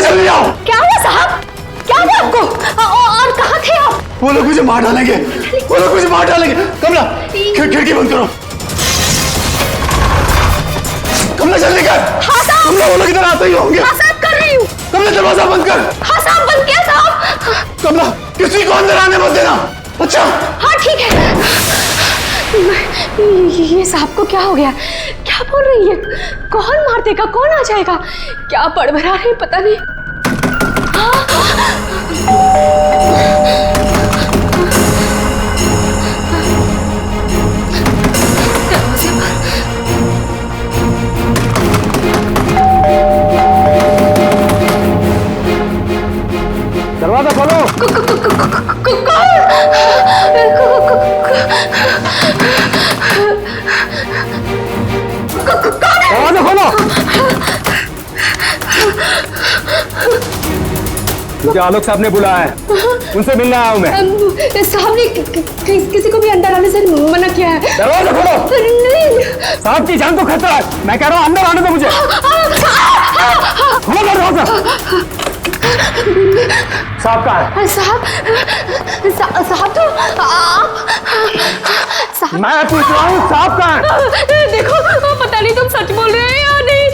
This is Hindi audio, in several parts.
जल्दी आओ। क्या हुआ साहब? क्या हुआ आपको? और कहाँ थे आप? वो लोग मुझे मार डालेंगे, वो लोग मुझे मार डालेंगे। कमला खिड़की बंद करो। कमला जल्दी कर। हाँ साहब। कमला वो लोग इधर आते ही होंगे। हाँ साहब कर रही हूँ। कमला दरवाजा बंद कर। हाँ साहब बंद किया साहब। कमला किसी को अंदर आने मत देना। अच्छा हाँ ठीक है। ये साहब को क्या हो गया? क्या बोल रही है? कौन मार देगा? कौन आ जाएगा? क्या बड़बड़ा रही पता नहीं। दरवाजा खोलो। दरवाजा खोलो। मुझे आलोक साहब ने बुलाया है, उनसे मिलने आया हूँ मैं। साहब ने किसी को भी अंदर आने से मना किया है। दरवाजा खोलो। नहीं साहब की जान को खतरा है, मैं कह रहा हूँ अंदर आने दो मुझे। खोलो दरवाजा। साहब कहाँ है? साहब तो आप साहब। मैं पूछ रहा हूँ साहब कहाँ है? देखो पता नहीं तुम सच बोल रहे हैं या नहीं।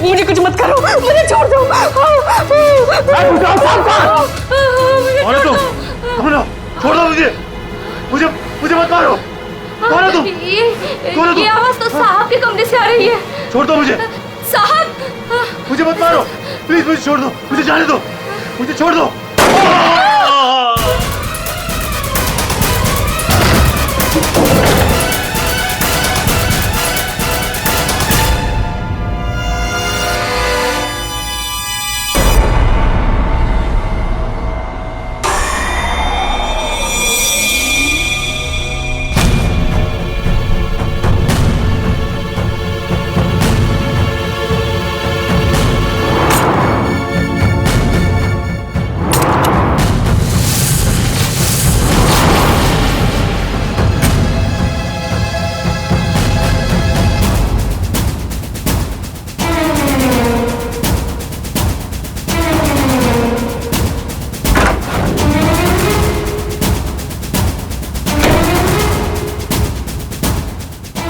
मुझे कुछ मत करो, मुझे छोड़ दो। मैं पूछ रहा हूँ साहब कहाँ है? कौन है तुम? छोड़ दो मुझे मत मारो। कौन है तुम? ये आवाज तो साहब के कमरे से आ रही है। छोड़ दो मुझे। साहब मुझे मत मारो प्लीज, मुझे छोड़ दो, मुझे जाने दो, मुझे छोड़ दो।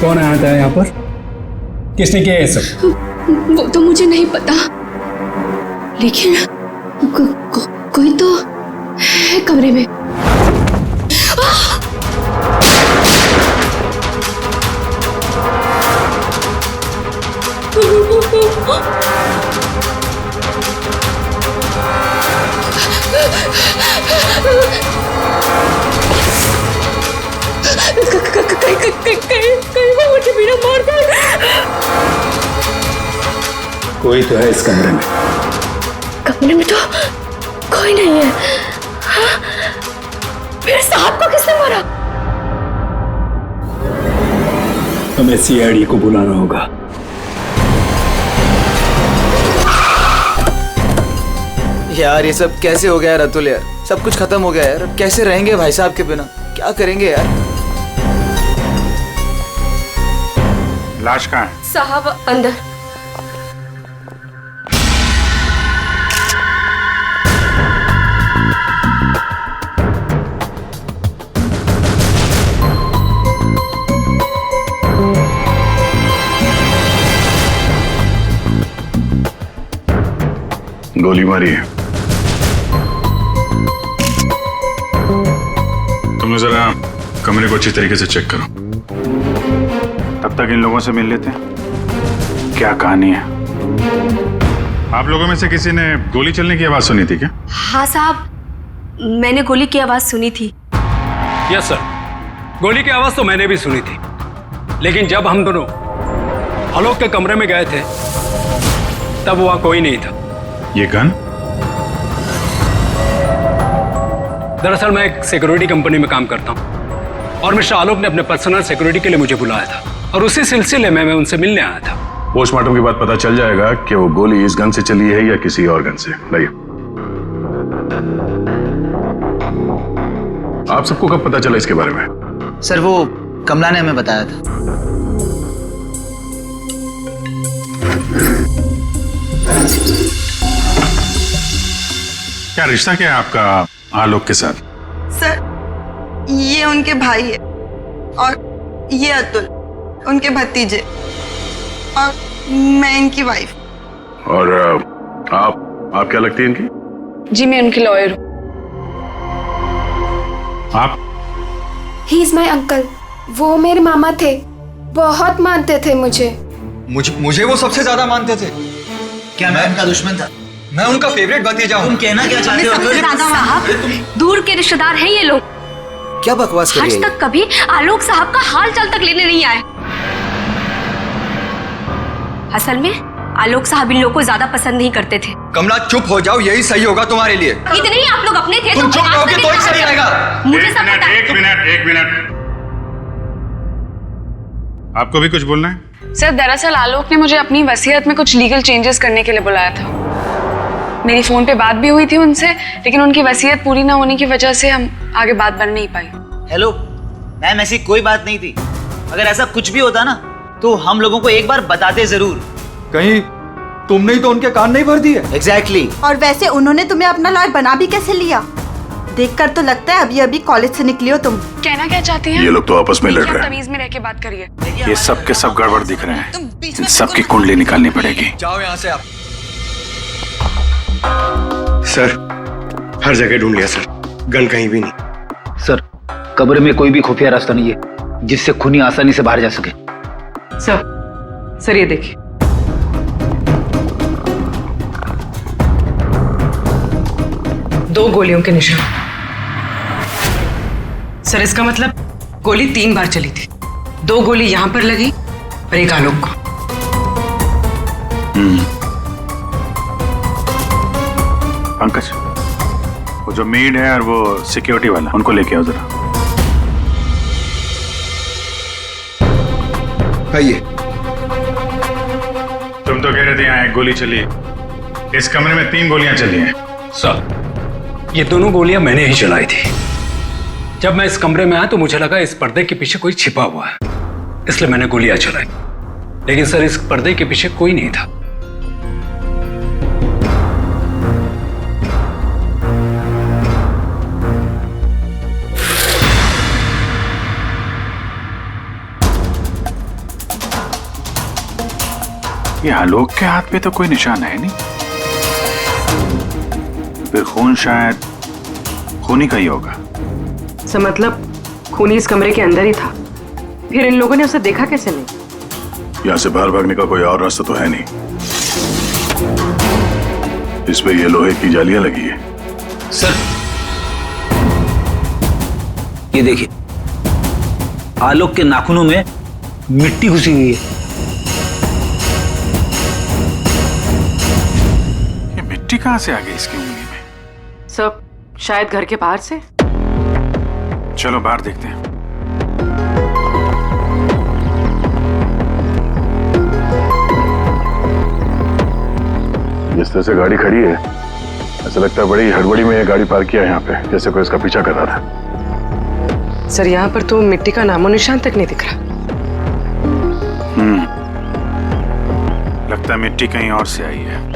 कौन आया था यहाँ पर? किसने किया ये सब? वो तो मुझे नहीं पता, लेकिन कोई तो है कमरे में। कहीं वो मुझे भी ना मार दे। कोई तो है इस कमरे में। कमरे में तो कोई नहीं है। हाँ? फिर साहब को किसने मारा? हमें सीआईडी को बुलाना होगा। यार ये सब कैसे हो गया रतुल यार? सब कुछ खत्म हो गया यार, अब कैसे रहेंगे भाई साहब के बिना? क्या करेंगे यार? लाश कहाँ है? साहब अंदर। गोली मारी है। तुम जरा कमरे को अच्छी तरीके से चेक करो, तब तक इन लोगों से मिल लेते हैं। क्या कहानी है? आप लोगों में से किसी ने गोली चलने की आवाज सुनी थी क्या? हाँ साहब, मैंने गोली की आवाज सुनी थी। यस सर, गोली की आवाज तो मैंने भी सुनी थी, लेकिन जब हम दोनों आलोक के कमरे में गए थे तब वहां कोई नहीं था। ये गन? दरअसल मैं एक सिक्योरिटी कंपनी में काम करता हूं और मिस्टर आलोक ने अपने पर्सनल सिक्योरिटी के लिए मुझे बुलाया था और उसी सिलसिले में मैं उनसे मिलने आया था। पोस्टमार्टम के बाद पता चल जाएगा कि वो गोली इस गन से चली है या किसी और गन से। लाइए। आप सबको कब पता चला इसके बारे में? सर वो कमला ने हमें बताया था। क्या रिश्ता क्या है आपका आलोक के साथ? सर, ये उनके भाई है और ये अतुल उनके भतीजे और मैं इनकी वाइफ। और आप क्या लगती हैं इनकी? जी मैं उनकी लॉयर हूँ। आप? He is my uncle. वो मेरे मामा थे, बहुत मानते थे मुझे। मुझे वो सबसे ज्यादा मानते थे। क्या मैं उनका दुश्मन था? मैं उनका फेवरेट भतीजा हूँ। तुम कहना क्या चाहते हो? साहब, दूर के रिश्तेदार हैं ये लोग। क्या बकवास कर रही आज है? तक कभी आलोक साहब का हाल चाल तक लेने नहीं आए। असल में आलोक साहब इन लोगों को ज्यादा पसंद नहीं करते थे। कमला चुप हो जाओ, यही सही होगा तुम्हारे लिए। इतने ही आप लोग अपने थे। तुम चुप रहोगे तो ही सही रहेगा। मुझे सब पता है। एक मिनट। आपको भी कुछ बोलना है? सर दरअसल आलोक ने मुझे अपनी वसीयत में कुछ लीगल चेंजेस करने के लिए बुलाया था। मेरी फोन पे बात भी हुई थी उनसे, लेकिन उनकी वसीयत पूरी ना होने की वजह से हम आगे बात बढ़ नहीं पाई। हेलो मैम, ऐसी कोई बात नहीं थी। अगर ऐसा कुछ भी होता ना तो हम लोगों को एक बार बताते जरूर। कहीं तुमने ही तो उनके कान नहीं भर दिए? एग्जैक्टली। और वैसे उन्होंने तुम्हें अपना लॉयर बना भी कैसे लिया? देखकर तो लगता है अभी अभी कॉलेज से निकली हो तुम। कहना क्या चाहती हैं? ये लोग तो आपस में लड़ रहे हैं। तमीज में रह के बात करिए। ये सब के सब गड़बड़ दिख रहे हैं। इन सबकी कुंडली निकालनी पड़ेगी। जाओ यहाँ से आप। सर, हर जगह ढूंढ लिया सर, गन कहीं भी नहीं। सर, कब्र में कोई भी खुफिया रास्ता नहीं है जिससे खूनी आसानी से बाहर जा सके। सर ये देखिए। दो गोलियों के निशान। सर इसका मतलब गोली 3 बार चली थी। 2 गोली यहाँ पर लगी और एक आलोक को। पंकज, वो जो मेड है और वो सिक्योरिटी वाला, उनको लेके आओ जरा। आइए। तुम तो कह रहे थे यहाँ 1 गोली चली है, इस कमरे में 3 गोलियां चली हैं। सर, ये दोनों गोलियां मैंने ही चलाई थी। जब मैं इस कमरे में आया तो मुझे लगा इस पर्दे के पीछे कोई छिपा हुआ है, इसलिए मैंने गोलियां चलाई। लेकिन सर, इस पर्दे के पीछे कोई नहीं था। ये आलोक के हाथ पे तो कोई निशान है नहीं, फिर खून शायद खूनी का ही होगा। सर मतलब खूनी इस कमरे के अंदर ही था, फिर इन लोगों ने उसे देखा कैसे नहीं? यहाँ से बाहर भागने का कोई और रास्ता तो है नहीं। इस पे ये लोहे की जालियां लगी है। सर ये देखिए, आलोक के नाखूनों में मिट्टी घुसी हुई है। ये मिट्टी कहाँ से आ गई इसकी उंगली में? सब शायद घर के बाहर से। चलो बाहर देखते हैं। जिस तरह से गाड़ी खड़ी है, ऐसा लगता है बड़ी हड़बड़ी में ये गाड़ी पार्क किया है यहाँ पे, जैसे कोई इसका पीछा कर रहा था। सर यहाँ पर तो मिट्टी का नामो निशान तक नहीं दिख रहा। लगता है मिट्टी कहीं और से आई है।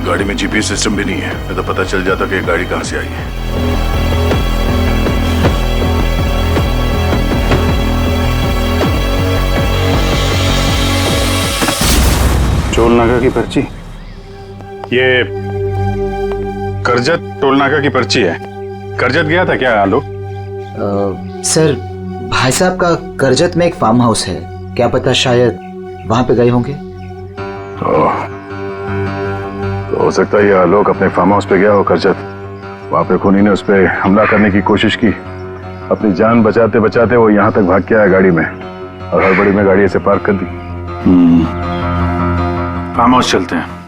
गाड़ी में जीपीएस सिस्टम भी नहीं है, नहीं तो पता चल जाता कि ये गाड़ी कहां से आई है। टोल नाका की पर्ची, ये करजत टोल नाका की पर्ची है। करजत गया था क्या आलोक? सर, भाई साहब का करजत में एक फार्म हाउस है, क्या पता शायद वहां पे गए होंगे। तो हो सकता है ये आलोक अपने फार्म हाउस पे गया हो करजत। वहां पे खूनी ने उस पर हमला करने की कोशिश की, अपनी जान बचाते बचाते वो यहाँ तक भाग के आया गाड़ी में, और हड़बड़ी में गाड़ी ऐसे पार्क कर दी। फार्म हाउस चलते हैं।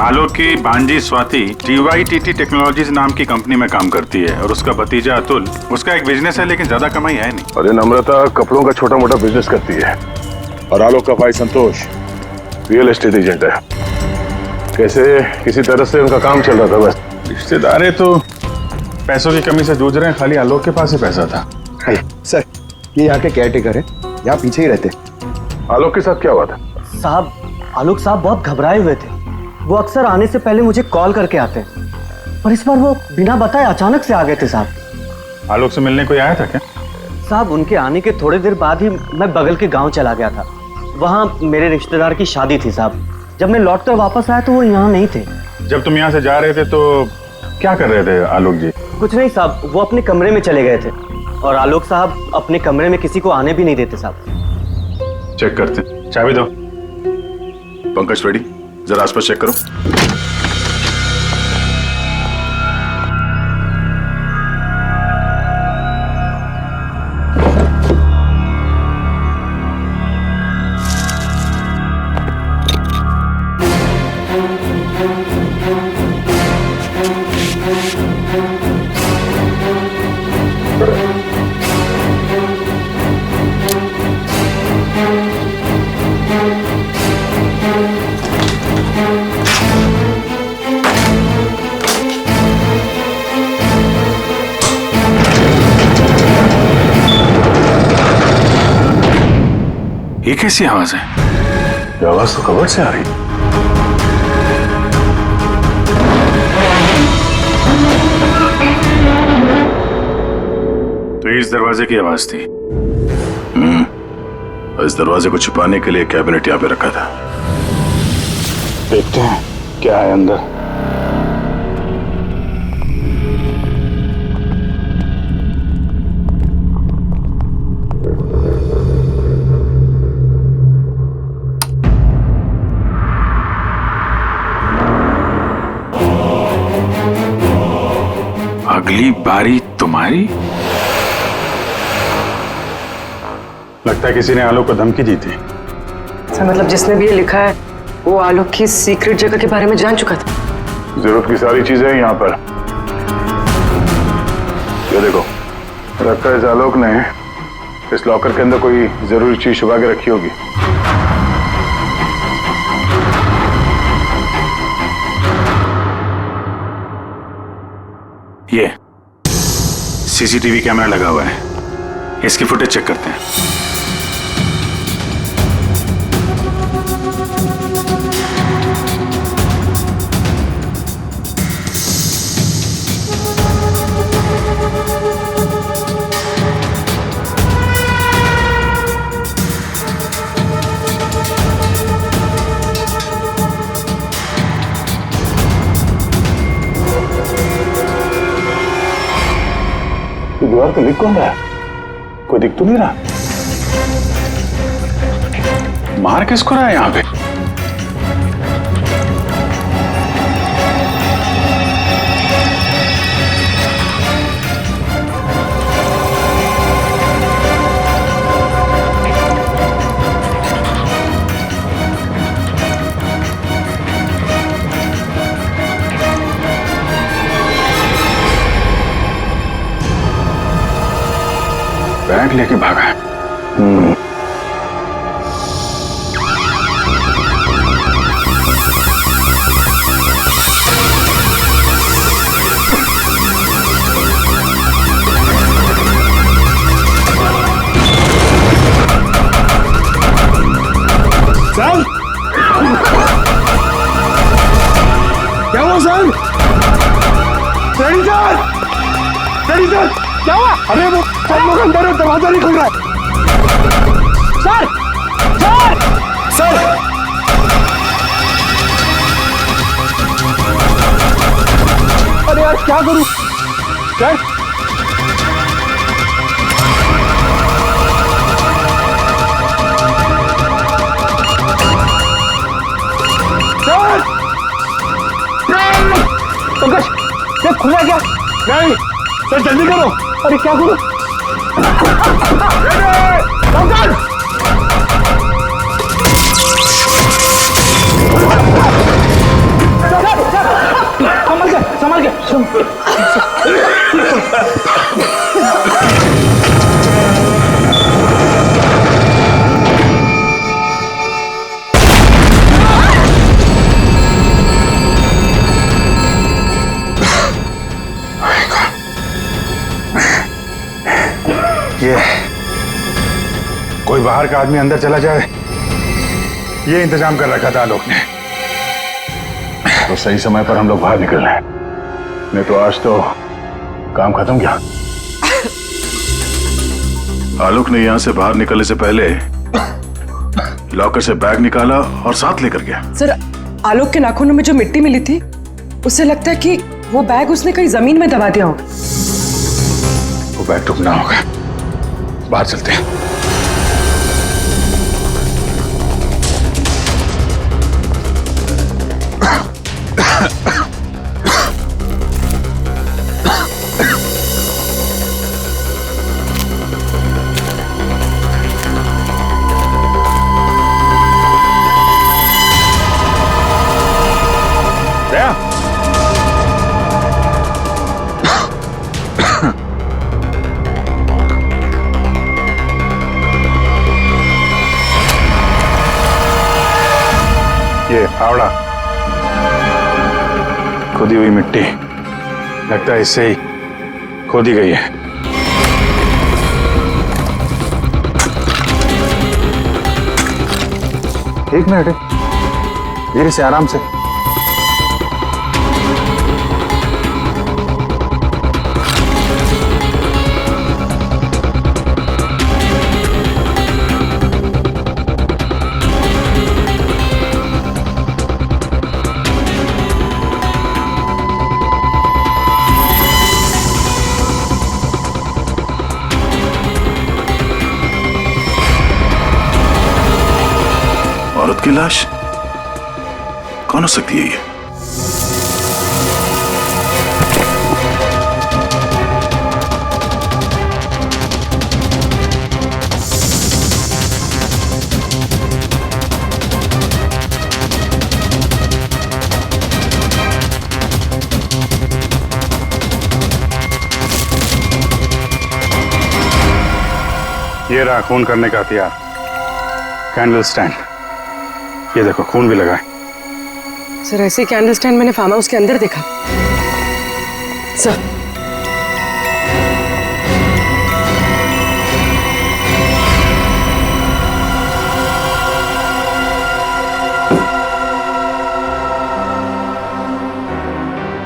आलोक की भांजी स्वाति DYTT टेक्नोलॉजीज नाम की कंपनी में काम करती है, और उसका भतीजा अतुल, उसका एक बिजनेस है लेकिन ज्यादा कमाई है नहीं। और नम्रता कपड़ों का छोटा मोटा बिजनेस करती है, और आलोक का भाई संतोष रियल एस्टेट एजेंट है। कैसे किसी तरह से उनका काम चल रहा था बस। रिश्तेदार तो पैसों की कमी से जूझ रहे हैं, खाली आलोक के पास ही पैसा था। सर, ये यहाँ के केयर टेकर है, यहाँ पीछे ही रहते। आलोक के साथ क्या हुआ था? साहब, आलोक साहब बहुत घबराए हुए थे। वो अक्सर आने से पहले मुझे कॉल करके आते हैं, पर इस बार वो बिना बताए अचानक से आ गए थे साहब। आलोक से मिलने कोई आया था क्या? साहब, उनके आने के थोड़ी देर बाद ही मैं बगल के गांव चला गया था। वहाँ मेरे रिश्तेदार की शादी थी साहब। जब मैं लौटकर वापस आया तो वो यहाँ नहीं थे। जब तुम यहाँ से जा रहे थे तो क्या कर रहे थे आलोक जी? कुछ नहीं साहब, वो अपने कमरे में चले गए थे और आलोक साहब अपने कमरे में किसी को आने भी नहीं देते साहब। चेक करते हैं, चाबी दो। पंकज रेडी, जरा आसपास चेक करो। ये कैसी आवाज है? ये आवाज तो कबर्ड से आ रही है। तो इस दरवाजे की आवाज थी। इस दरवाजे को छुपाने के लिए कैबिनेट यहाँ पे रखा था। देखते हैं क्या है अंदर। अगली बारी तुम्हारी। लगता है किसी ने आलोक को धमकी दी थी। सर, मतलब जिसने भी ये लिखा है वो आलोक की सीक्रेट जगह के बारे में जान चुका था। जरूरत की सारी चीजें हैं यहाँ पर। ये देखो, लगता है इस आलोक ने इस लॉकर के अंदर कोई जरूरी चीज छुपा के रखी होगी। ये सीसीटीवी कैमरा लगा हुआ है, इसकी फुटेज चेक करते हैं। दीवार पे लिख कौन रहा है? कोई दिख तो नहीं रहा। मार किसको रहा है यहाँ पे? बैग लेके भागा है। सर, क्या हुआ sir? Ready sir, ready sir, क्या हुआ? अरे वो सब लोग अंदर है, दरवाजा नहीं खुल रहा है। सर, सर, सर, अरे यार क्या करूं? सर, सर, पंकज, ये खुल रहा है क्या? नहीं सर, जल्दी करो। अरे क्या करूं? पंकज, संभल के। ये कोई बाहर का आदमी अंदर चला जाए ये इंतजाम कर रखा था आलोक ने। तो सही समय पर हम लोग बाहर निकल रहे हैं, नहीं तो आज तो काम खत्म गया। आलोक ने यहां से बाहर निकलने से पहले लॉकर से बैग निकाला और साथ लेकर गया। सर, आलोक के नाखूनों में जो मिट्टी मिली थी, उससे लगता है कि वो बैग उसने कहीं जमीन में दबा दिया होगा। वो बैग टूटना होगा, बाहर चलते हैं। ये फावड़ा, खोदी हुई मिट्टी, लगता है इससे ही खोदी गई है। एक मिनट, धीरे से, आराम से। औरत की लाश कौन हो सकती है ये? ये रहा खून करने का हथियार, कैंडल स्टैंड। ये देखो, खून भी लगा है। सर, ऐसे कैंडल स्टैंड मैंने फार्म हाउस के अंदर देखा। सर,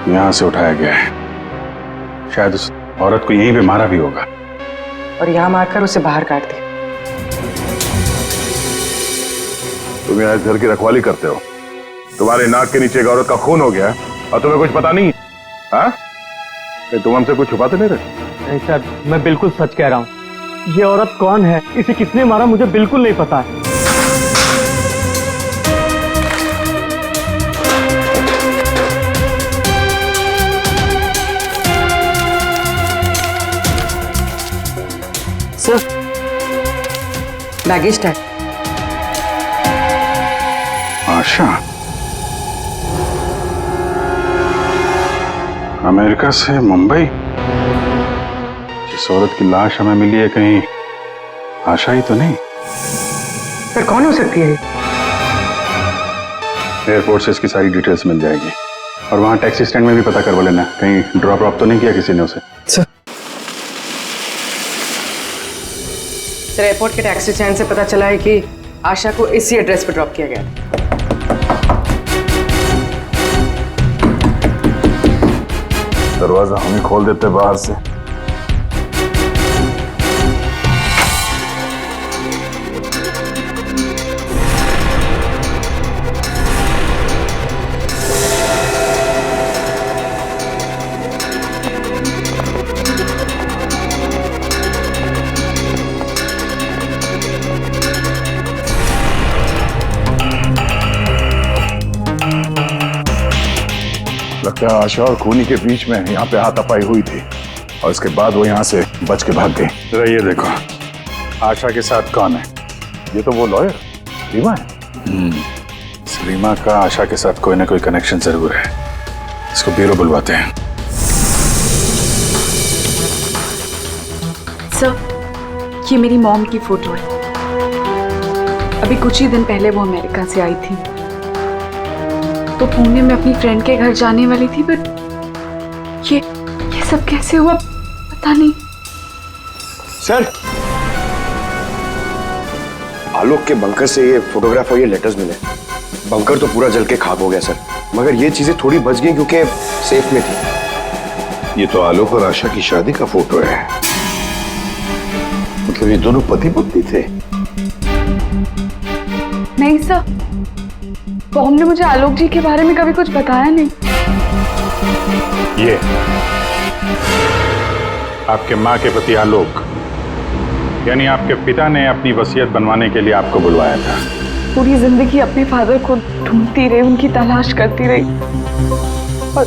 यहां से उठाया गया है, शायद उस औरत को यहीं पे मारा भी होगा और यहाँ मारकर उसे बाहर काट दिया। तुम यहाँ इस घर की रखवाली करते हो, तुम्हारे नाक के नीचे एक औरत का खून हो गया और तुम्हें कुछ पता नहीं? हाँ? तुम हमसे कुछ छुपाते नहीं रहे? नहीं सर, मैं बिल्कुल सच कह रहा हूँ। ये औरत कौन है, इसे किसने मारा, मुझे बिल्कुल नहीं पता है। Sir, baggage tag. Asha, America से मुंबई। जिस औरत की लाश हमें मिली है, कहीं आशा ही तो नहीं? सर, कौन हो सकती है? एयरपोर्ट से इसकी सारी डिटेल्स मिल जाएगी और वहां टैक्सी स्टैंड में भी पता करवा लेना, कहीं ड्रॉप ड्रॉप तो नहीं किया किसी ने उसे। सर, एयरपोर्ट के टैक्सी स्टैंड से पता चला है कि आशा को इसी एड्रेस पर ड्रॉप किया गया। दरवाजा हम ही खोल देते बाहर से। लगता है आशा और खूनी के बीच में यहाँ पे हाथापाई हुई थी और इसके बाद वो यहाँ से बच के भाग गई। जरा ये देखो, आशा के साथ कौन है? ये तो वो लॉयर रीमा है। रीमा का आशा के साथ कोई ना कोई कनेक्शन जरूर है। इसको ब्यूरो बुलवाते हैं। सर, ये मेरी मॉम की फोटो है। अभी कुछ ही दिन पहले वो अमेरिका से आई थी, तो पुणे में अपनी फ्रेंड के घर जाने वाली थी, बट ये सब कैसे हुआ पता नहीं। सर, आलोक के बंकर से ये फोटोग्राफ और ये लेटर्स मिले। बंकर तो पूरा जल के खाक हो गया सर, मगर ये चीजें थोड़ी बच गई क्योंकि सेफ में थी। ये तो आलोक और आशा की शादी का फोटो है। मतलब ये दोनों पति पत्नी थे? नहीं सर, बॉम ने मुझे आलोक जी के बारे में कभी कुछ बताया नहीं। ये आपके माँ के पति आलोक, यानी आपके पिता ने अपनी वसीयत बनवाने के लिए आपको बुलवाया था। पूरी जिंदगी अपने फादर को ढूंढती रही, उनकी तलाश करती रही, और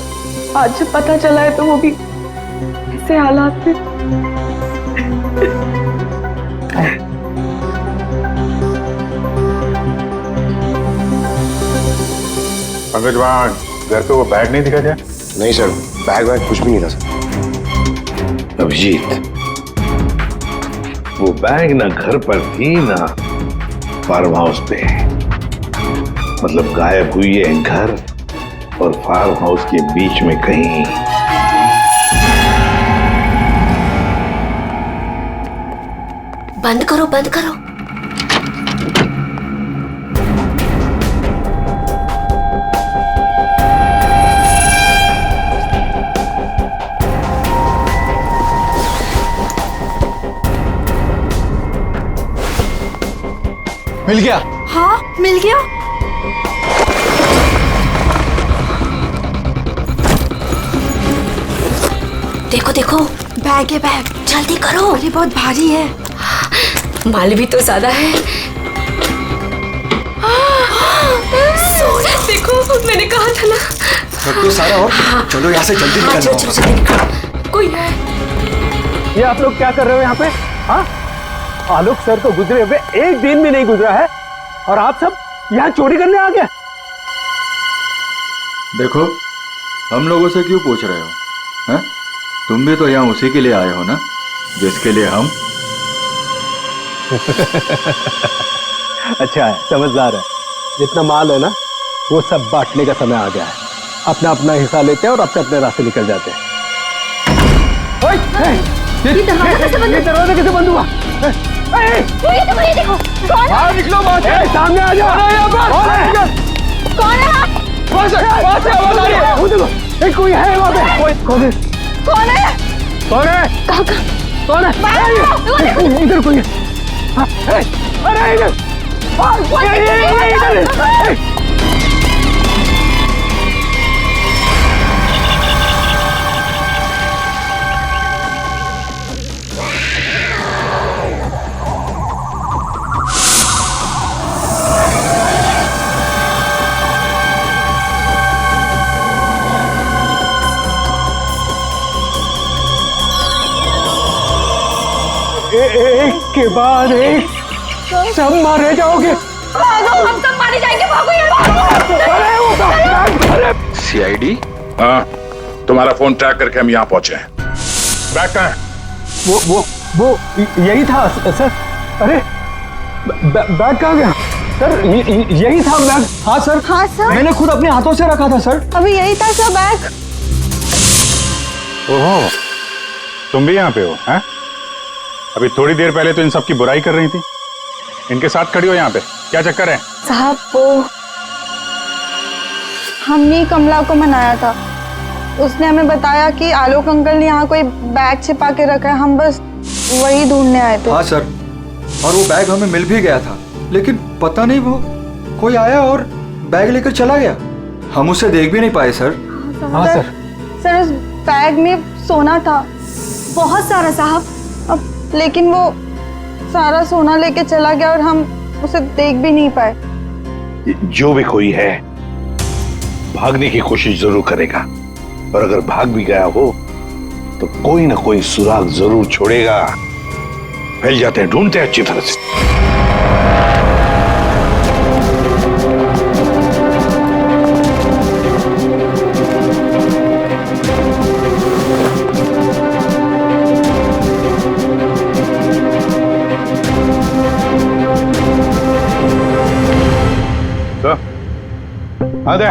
आज जब पता चला है तो वो भी ऐसे हालात में। पंकज, वहाँ घर पे वो बैग नहीं दिखा क्या? नहीं सर, बैग वैग कुछ भी नहीं था सर। अभिजीत, वो बैग ना घर पर थी ना फार्म हाउस पे। मतलब गायब हुई है घर और फार्म हाउस के बीच में कहीं। बंद करो, बंद करो। मिल गया? हाँ, मिल गया। देखो देखो, बैग है, बैग। जल्दी करो। ये बहुत भारी है। माल भी तो ज्यादा है। देखो, मैंने कहा था ना। सब तो सारा और चलो यहाँ से जल्दी निकलना चलो चलो जल्दी निकलो। कोई है। ये आप लोग क्या कर रहे हो यहाँ पे? हाँ, आलोक सर तो गुजरे हुए एक दिन भी नहीं गुजरा है और आप सब यहाँ चोरी करने आ गए। देखो, हम लोगों से क्यों पूछ रहे हो? हैं? तुम भी तो यहाँ उसी के लिए आए हो ना, जिसके लिए हम। अच्छा है, समझदार है। जितना माल है ना, वो सब बांटने का समय आ गया है। अपना अपना हिस्सा लेते हैं और अपने अपने रास्ते निकल जाते हैं। ये दरवाजा कैसे बंद? ये दरवाजा कैसे बंद हुआ? ये देखो, कौन है? बाहर निकलो, बाहर से सामने आ जाओ। कौन है? वहाँ से आवाज आ रही है। वो देखो, एक कोई है वहाँ पे। कौन है? कौन है? कौन है? कहाँ? कौन है? इधर कोई है। अरे इधर, इधर। एक के बाद एक सब मारे जाओगे। भागो, हम सब मारे जाएंगे। भागो यार। सीआईडी? हाँ, तुम्हारा फोन ट्रैक करके हम यहाँ पहुंचे हैं। बैग कहाँ है? वो यही था सर। अरे बैग कहाँ गया सर? यही था बैग। हाँ सर। हाँ सर, मैंने खुद अपने हाथों से रखा था सर। अभी यही था सर बैग। ओहो, तुम भी यहाँ पे हो? हैं? अभी थोड़ी देर पहले तो इन सब की बुराई कर रही थी, इनके साथ खड़ी हो यहाँ पे, क्या चक्कर है? साहब, वो हमने कमला को मनाया था। उसने हमें बताया कि आलोक अंकल ने यहाँ कोई बैग छिपा के रखा है। हम बस वही ढूंढने आए थे। हाँ सर, और वो बैग हमें मिल भी गया था, लेकिन पता नहीं वो कोई आया और बैग लेकर चला गया। हम उसे देख भी नहीं पाए सर। हाँ सर। सर, उस बैग में सोना था, बहुत सारा साहब। अब लेकिन वो सारा सोना लेके चला गया और हम उसे देख भी नहीं पाए। जो भी कोई है भागने की कोशिश जरूर करेगा, और अगर भाग भी गया हो तो कोई ना कोई सुराग जरूर छोड़ेगा। फैल जाते हैं, ढूंढते हैं अच्छी तरह से। आ दे।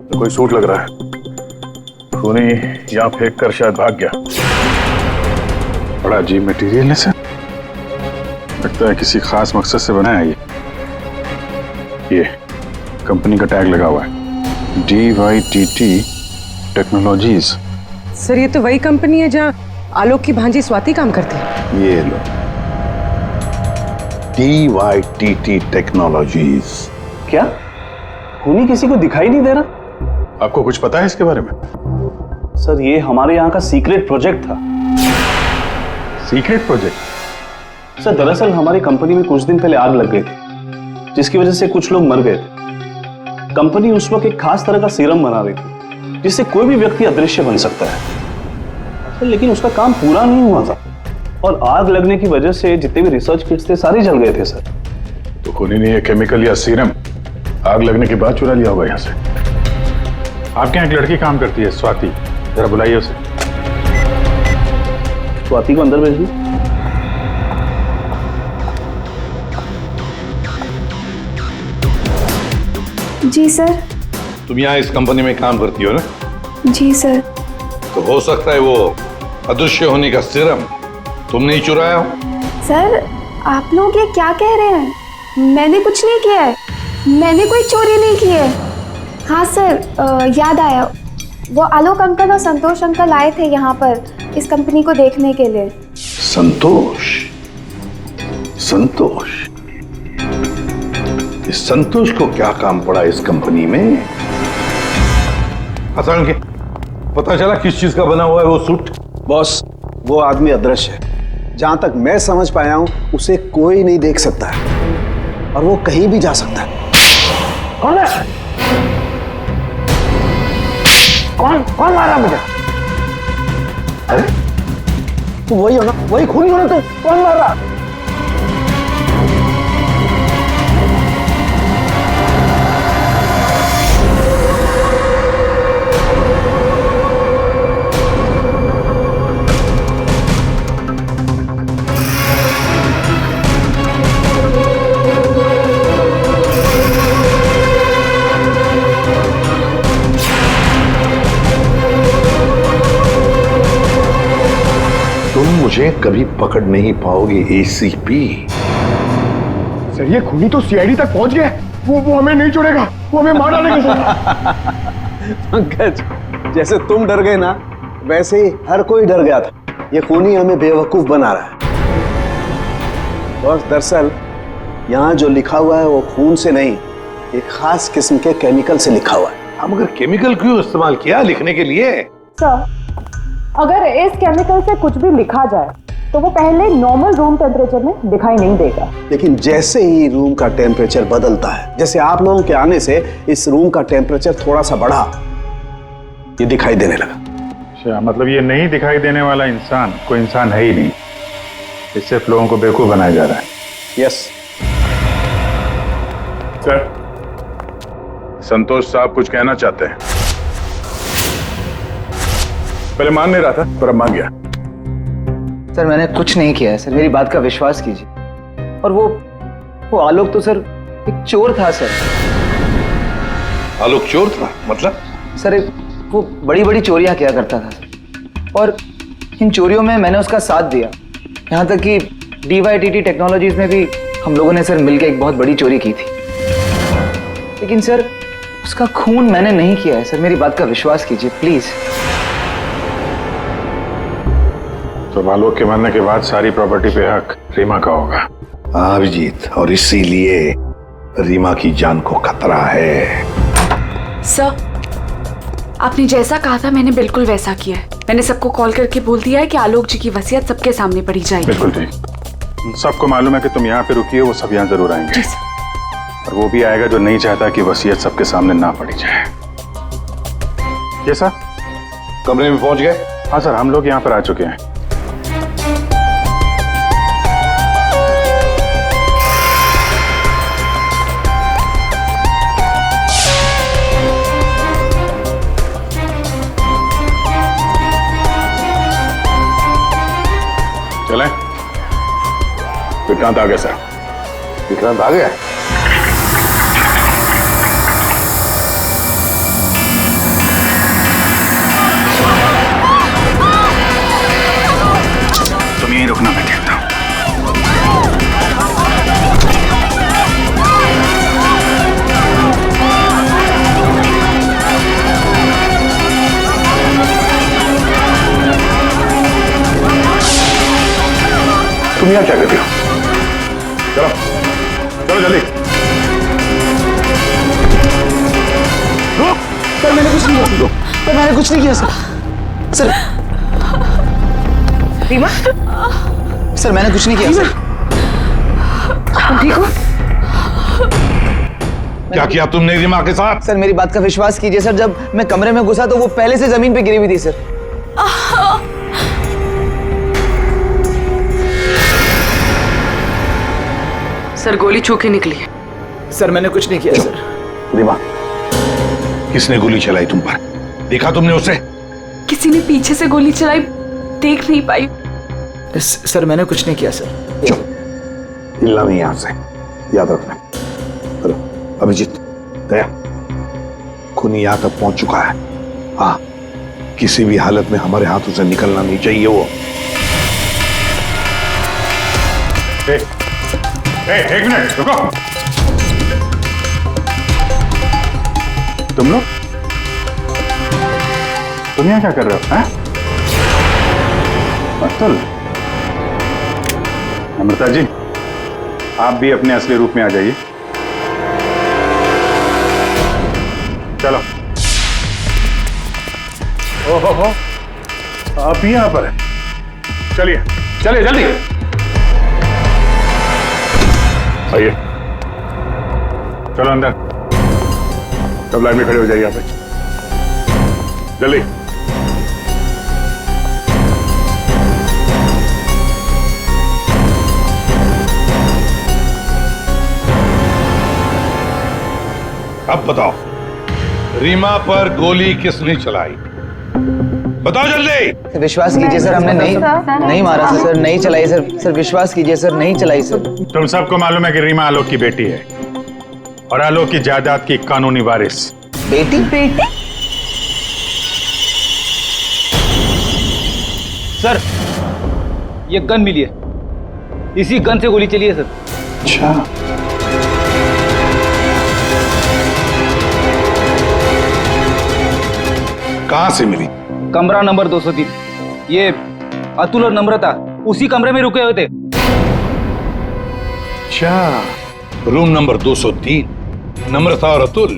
तो कोई सूट लग रहा है, खूनी यहाँ फेंक कर शायद भाग गया। बड़ा अजीब मटेरियल है सर। लगता है किसी खास मकसद से बनाया है ये कंपनी का टैग लगा हुआ है, DYTT टेक्नोलॉजीज। सर ये तो वही कंपनी है जहाँ आलोक की भांजी स्वाति काम करती है। ये लो, DYTT टेक्नोलॉजीज। क्या खूनी किसी को दिखाई नहीं दे रहा? आपको कुछ पता है इसके बारे में? सर ये हमारे यहाँ का सीक्रेट प्रोजेक्ट था। Secret project? सर दरअसल हमारी कंपनी में कुछ दिन पहले आग लग गई थी, जिसकी वजह से कुछ लोग मर गए थे। कंपनी उस वक्त एक खास तरह का सीरम बना रही थी, जिससे कोई भी व्यक्ति अदृश्य बन सकता है। सर लेकिन उसका काम पूरा नहीं हुआ था, और आग लगने की वजह से जितने भी रिसर्च किट्स थे सारे जल गए थे सर। तो खूनी ने ये केमिकल या सीरम आग लगने के बाद चुरा लिया होगा यहाँ से। आपके यहाँ एक लड़की काम करती है, स्वाति, जरा बुलाइए उसे। स्वाति को अंदर भेज दी। जी सर। तुम यहाँ इस कंपनी में काम करती हो ना? जी सर। तो हो सकता है वो अदृश्य होने का सीरम तुमने ही चुराया हो। सर आप लोग ये क्या कह रहे हैं? मैंने कुछ नहीं किया है, मैंने कोई चोरी नहीं की है। हाँ सर, याद आया, वो आलोक अंकल और संतोष अंकल आए थे यहाँ पर इस कंपनी को देखने के लिए। संतोष? संतोष? इस संतोष को क्या काम पड़ा इस कंपनी में? अचानक के पता चला किस चीज का बना हुआ है वो सूट? बॉस वो आदमी अदृश्य है, जहां तक मैं समझ पाया हूं उसे कोई नहीं देख सकता है और वो कहीं भी जा सकता है। कौन है? कौन मारा मुझे? अरे तो वही हो ना, वही खूनी हो ना, तो कौन मार रहा? मुझे कभी पकड़ नहीं पाओगे ACP। सर ये खूनी तो CID तक पहुंच गया, वो हमें नहीं छोड़ेगा, वो हमें मार डालेगा। पंकज जैसे तुम डर गए ना, वैसे ही हर कोई डर गया था। ये खूनी हमें बेवकूफ बना रहा है। और दरअसल यहाँ जो लिखा हुआ है वो खून से नहीं, एक खास किस्म के केमिकल से लिखा हुआ है। हम अगर केमिकल क्यों इस्तेमाल किया लिखने के लिए? सर अगर इस केमिकल से कुछ भी लिखा जाए तो वो पहले नॉर्मल रूम टेम्परेचर में दिखाई नहीं देगा, लेकिन जैसे ही रूम का टेम्परेचर बदलता है, जैसे आप लोगों के आने से इस रूम का टेम्परेचर थोड़ा सा बढ़ा, ये दिखाई देने लगा। अच्छा, मतलब ये नहीं दिखाई देने वाला इंसान कोई इंसान है ही नहीं, इस सिर्फ लोगों को बेवकूफ बनाया जा रहा है। यस सर, संतोष साहब कुछ कहना चाहते हैं। पहले मान नहीं रहा था पर अब मान गया। सर मैंने कुछ नहीं किया है सर, मेरी बात का विश्वास कीजिए। और वो आलोक तो सर एक चोर था सर। आलोक चोर था? मतलब? सर वो बड़ी बड़ी चोरियां किया करता था और इन चोरियों में मैंने उसका साथ दिया। यहाँ तक कि DYTT टेक्नोलॉजीज में भी हम लोगों ने सर मिलकर एक बहुत बड़ी चोरी की थी। लेकिन सर उसका खून मैंने नहीं किया है सर, मेरी बात का विश्वास कीजिए प्लीज। तो आलोक के मरने के बाद सारी प्रॉपर्टी पे हक रीमा का होगा। हाँ अभिजीत, और इसीलिए रीमा की जान को खतरा है। सर आपने जैसा कहा था मैंने बिल्कुल वैसा किया है। मैंने सबको कॉल करके बोल दिया है कि आलोक जी की वसीयत सबके सामने पड़ी जाएगी। बिल्कुल ठीक। सबको मालूम है कि तुम यहाँ पे रुकी हो, वो सब यहाँ जरूर आएंगे। और वो भी आएगा जो नहीं चाहता कि वसीयत सबके सामने ना पड़ी जाए। ये सर कमरे में पहुंच गए? हाँ सर, हम लोग यहाँ पर आ चुके हैं। चलें? विक्रांत आ गया सर। विक्रांत आ गया? तुम यहीं रुकना, मैं देखता हूं। तुम यहाँ क्या कर रहे हो? चलो चलो जल्दी। सर मैंने कुछ नहीं किया। सर मैंने कुछ नहीं किया सर। सर रीमा, सर मैंने कुछ नहीं किया सर। तुम ठीक हो? क्या किया तुमने रीमा के साथ? सर मेरी बात का विश्वास कीजिए सर, जब मैं कमरे में घुसा तो वो पहले से जमीन पे गिरी हुई थी सर। सर गोली छू के निकली है। सर मैंने कुछ नहीं किया सर। रीमा, किसने गोली चलाई तुम पर? देखा तुमने उसे? किसी ने पीछे से गोली चलाई, देख नहीं पाई। सर मैंने कुछ नहीं किया सर। हिलना नहीं यहां से, याद रखना। चलो अभिजीत, दया, खूनी यहां तक पहुंच चुका है। हाँ, किसी भी हालत में हमारे हाथों से निकलना नहीं चाहिए वो। एक मिनट रुको। तुम लोग तुम यहाँ क्या कर रहे हो? हैं? अतुल, अमृता जी, आप भी अपने असली रूप में आ जाइए। चलो। ओहो, आप भी यहाँ पर हैं। चलिए चलिए जल्दी आइए। चलो अंदर, सब लाइन में खड़े हो जाइए। यहाँ पे जल्दी। अब बताओ, रीमा पर गोली किसने चलाई? बताओ जल्दी। विश्वास कीजिए सर, हमने नहीं मारा सर। नहीं चलाई सर। सर विश्वास कीजिए सर, नहीं चलाई सर। तुम सबको मालूम है कि रीमा आलोक की बेटी है और आलोक की जायदाद की कानूनी वारिस। बेटी? बेटी? सर ये गन मिली है, इसी गन से गोली चली है सर। अच्छा, कहां से मिली? कमरा नंबर 203। ये अतुल और नम्रता उसी कमरे में रुके हुए थे। अच्छा, रूम नंबर 203, नम्रता और अतुल।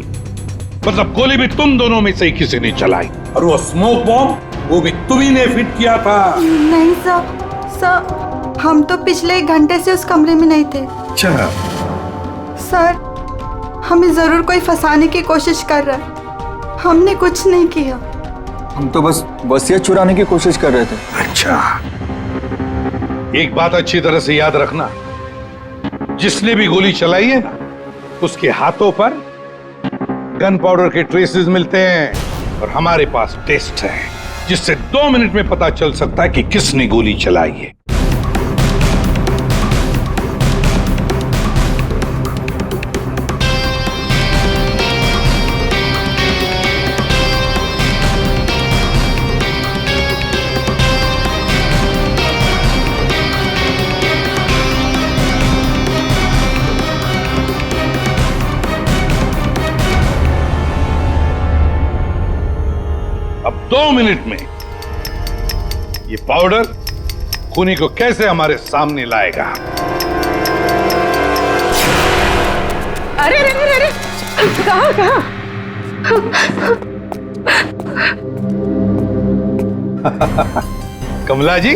मतलब गोली भी तुम दोनों में से ही किसी ने चलाई, और वो स्मोक बॉम्ब वो भी तुम्ही ने फिट किया था। नहीं सर, हम तो पिछले 1 घंटे से उस कमरे में नहीं थे। अच्छा सर, हमें जरूर कोई फंसाने की कोशिश कर रहा है। हमने कुछ नहीं किया। हम तो बस वसीयत चुराने की कोशिश कर रहे थे। अच्छा, एक बात अच्छी तरह से याद रखना, जिसने भी गोली चलाई है ना, उसके हाथों पर गन पाउडर के ट्रेसेस मिलते हैं और हमारे पास टेस्ट है जिससे 2 मिनट में पता चल सकता है कि किसने गोली चलाई है। अब 2 मिनट में ये पाउडर खूनी को कैसे हमारे सामने लाएगा? अरे अरे अरे अरे, कहाँ? कमला जी,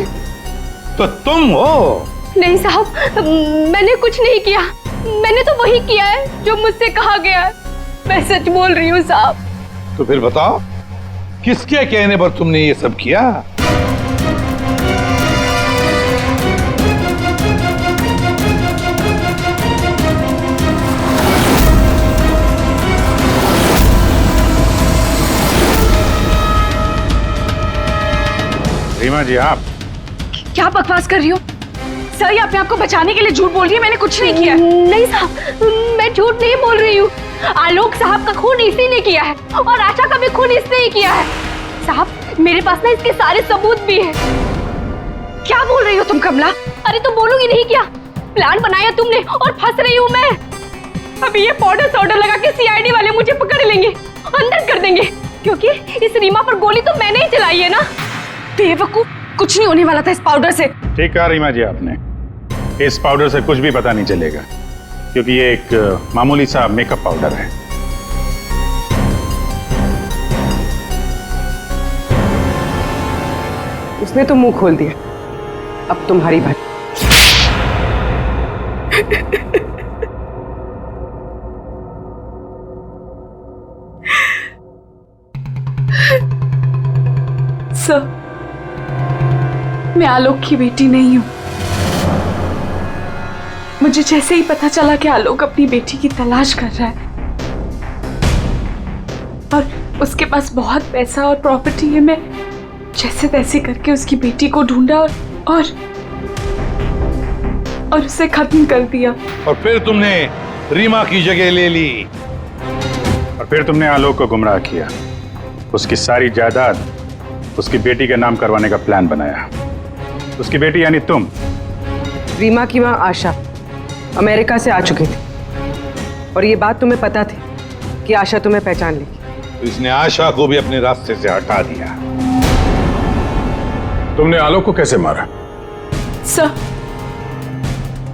तो तुम हो? नहीं साहब, मैंने कुछ नहीं किया। मैंने तो वही किया है जो मुझसे कहा गया है। मैं सच बोल रही हूँ साहब। तो फिर बताओ, किसके कहने पर तुमने ये सब किया? रीमा जी, आप क्या बकवास कर रही हो? सर ये अपने आप को बचाने के लिए झूठ बोल रही है। मैंने कुछ नहीं किया। नहीं साहब, मैं झूठ नहीं बोल रही हूँ। आलोक साहब का खून इसी ने किया है और आशा का भी खून इसने ही किया है। साहब, मेरे पास ना इसके सारे सबूत भी हैं। क्या बोल रही हो तुम कमला? अरे तो बोलूंगी नहीं क्या? प्लान बनाया तुमने और फंस रही हूँ मैं। अभी ये पाउडर लगा के सीआईडी वाले मुझे पकड़ लेंगे, अंदर कर देंगे, क्योंकि इस रीमा पर गोली तो मैंने ही चलाई है ना। बेवकूफ, कुछ नहीं होने वाला था इस पाउडर से। ठीक कहा रीमा जी आपने। इस पाउडर से कुछ भी पता नहीं चलेगा, क्योंकि ये एक मामूली सा मेकअप पाउडर है। उसने तो मुंह खोल दिया, अब तुम्हारी बात। सर, मैं आलोक की बेटी नहीं हूं। मुझे जैसे ही पता चला कि आलोक अपनी बेटी की तलाश कर रहा है और उसके पास बहुत पैसा और प्रॉपर्टी है, मैं जैसे तैसे करके उसकी बेटी को ढूंढा और उसे खत्म कर दिया। और फिर तुमने रीमा की जगह ले ली। और फिर तुमने आलोक को गुमराह किया, उसकी सारी जायदाद उसकी बेटी के नाम करवाने का प्लान बनाया। उसकी बेटी यानी तुम। रीमा की मां आशा अमेरिका से आ चुकी थी और ये बात तुम्हें पता थी कि आशा तुम्हें पहचान लेगी। तो इसने आशा को भी अपने रास्ते से हटा दिया। तुमने आलोक को कैसे मारा? सर,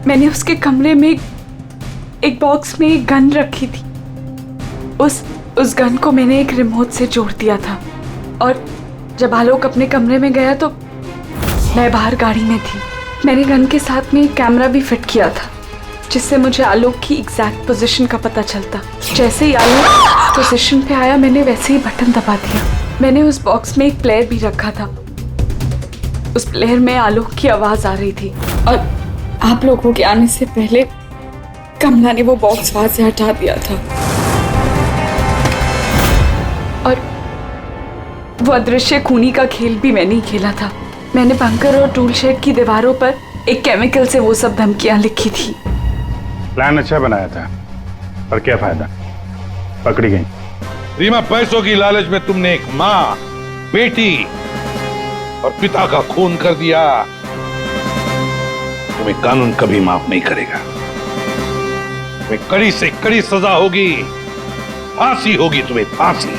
मैंने उसके कमरे में एक बॉक्स में एक गन रखी थी। उस गन को मैंने एक रिमोट से जोड़ दिया था और जब आलोक अपने कमरे में गया तो मैं बाहर गाड़ी में थी। मैंने गन के साथ में एक कैमरा भी फिट किया था जिससे मुझे आलोक की एग्जैक्ट पोजीशन का पता चलता। जैसे ही आलोक पोजीशन पे आया मैंने वैसे ही बटन दबा दिया। मैंने उस बॉक्स में एक प्लेयर भी रखा था। उस प्लेयर में आलोक की आवाज आ रही थी और आप लोगों के आने से पहले कमला ने वो बॉक्स वहां से हटा दिया था और वो अदृश्य खूनी का खेल भी मैंने ही खेला था। मैंने बंकर और टूल शेड की दीवारों पर एक केमिकल से वो सब धमकियां लिखी थी। प्लान अच्छा बनाया था, पर क्या फायदा, पकड़ी गई। रीमा, पैसों की लालच में तुमने एक माँ, बेटी और पिता का खून कर दिया। तुम्हें कानून कभी माफ नहीं करेगा। तुम्हें कड़ी से कड़ी सजा होगी, फांसी होगी तुम्हें, फांसी।